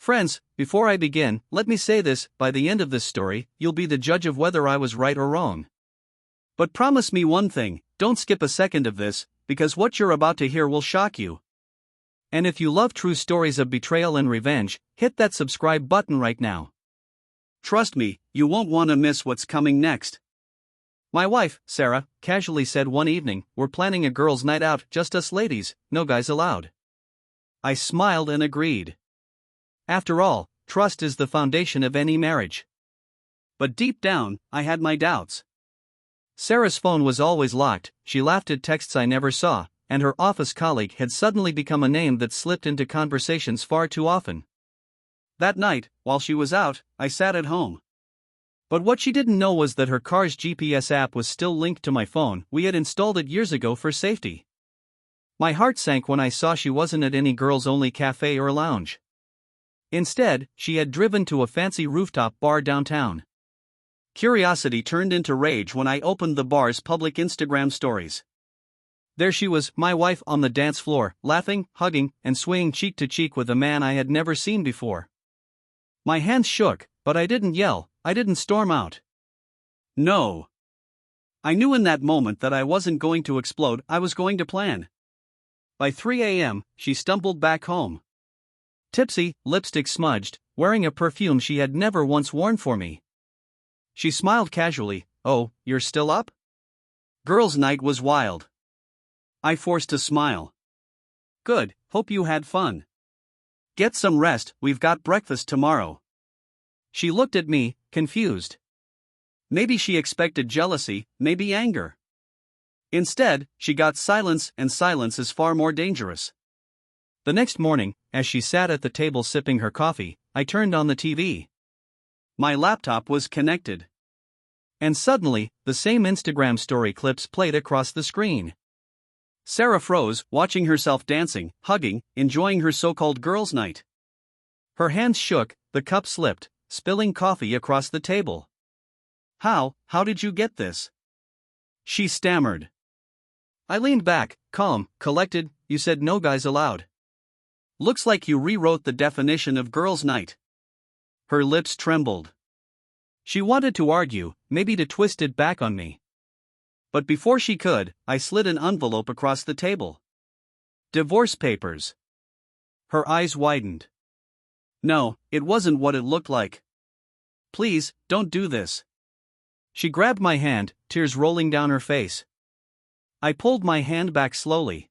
Friends, before I begin, let me say this: by the end of this story, you'll be the judge of whether I was right or wrong. But promise me one thing: don't skip a second of this, because what you're about to hear will shock you. And if you love true stories of betrayal and revenge, hit that subscribe button right now. Trust me, you won't want to miss what's coming next. My wife, Sarah, casually said one evening, "We're planning a girls' night out, just us ladies, no guys allowed." I smiled and agreed. After all, trust is the foundation of any marriage. But deep down, I had my doubts. Sarah's phone was always locked, she laughed at texts I never saw, and her office colleague had suddenly become a name that slipped into conversations far too often. That night, while she was out, I sat at home. But what she didn't know was that her car's GPS app was still linked to my phone. We had installed it years ago for safety. My heart sank when I saw she wasn't at any girls-only cafe or lounge. Instead, she had driven to a fancy rooftop bar downtown. Curiosity turned into rage when I opened the bar's public Instagram stories. There she was, my wife, on the dance floor, laughing, hugging, and swaying cheek to cheek with a man I had never seen before. My hands shook, but I didn't yell, I didn't storm out. No. I knew in that moment that I wasn't going to explode, I was going to plan. By 3 a.m., she stumbled back home. Tipsy, lipstick smudged, wearing a perfume she had never once worn for me. She smiled casually. "Oh, you're still up?" Girls' night was wild. I forced a smile. "Good, hope you had fun. Get some rest, we've got breakfast tomorrow." She looked at me, confused. Maybe she expected jealousy, maybe anger. Instead, she got silence, and silence is far more dangerous. The next morning, as she sat at the table sipping her coffee, I turned on the TV. My laptop was connected. And suddenly, the same Instagram story clips played across the screen. Sarah froze, watching herself dancing, hugging, enjoying her so-called girls' night. Her hands shook, the cup slipped, spilling coffee across the table. How did you get this?" she stammered. I leaned back, calm, collected. "You said no guys allowed. Looks like you rewrote the definition of girls' night." Her lips trembled. She wanted to argue, maybe to twist it back on me. But before she could, I slid an envelope across the table. Divorce papers. Her eyes widened. No, it wasn't what it looked like. "Please, don't do this." She grabbed my hand, tears rolling down her face. I pulled my hand back slowly.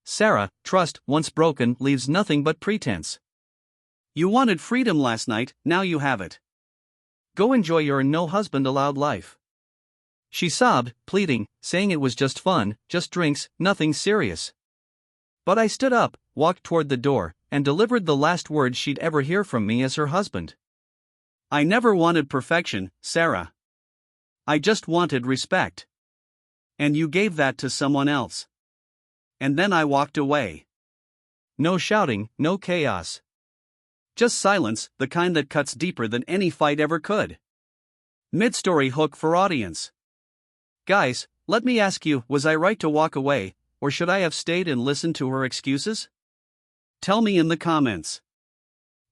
"Sarah, trust, once broken, leaves nothing but pretense. You wanted freedom last night, now you have it. Go enjoy your no-husband-allowed life." She sobbed, pleading, saying it was just fun, just drinks, nothing serious. But I stood up, walked toward the door, and delivered the last words she'd ever hear from me as her husband. "I never wanted perfection, Sarah. I just wanted respect. And you gave that to someone else." And then I walked away. No shouting, no chaos. Just silence, the kind that cuts deeper than any fight ever could. Mid-story hook for audience. Guys, let me ask you, was I right to walk away, or should I have stayed and listened to her excuses? Tell me in the comments.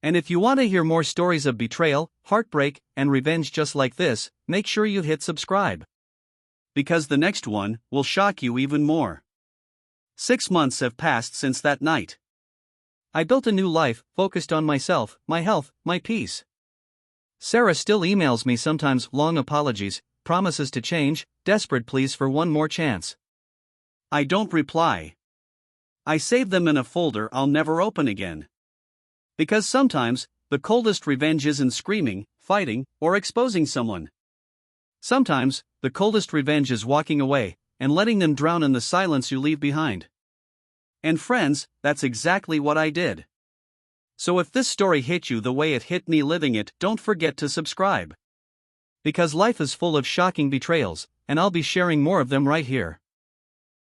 And if you want to hear more stories of betrayal, heartbreak, and revenge just like this, make sure you hit subscribe. Because the next one will shock you even more. 6 months have passed since that night. I built a new life, focused on myself, my health, my peace. Sarah still emails me sometimes, long apologies, promises to change, desperate pleas for one more chance. I don't reply. I save them in a folder I'll never open again. Because sometimes, the coldest revenge isn't screaming, fighting, or exposing someone. Sometimes, the coldest revenge is walking away, and letting them drown in the silence you leave behind. And friends, that's exactly what I did. So if this story hit you the way it hit me living it, don't forget to subscribe. Because life is full of shocking betrayals, and I'll be sharing more of them right here.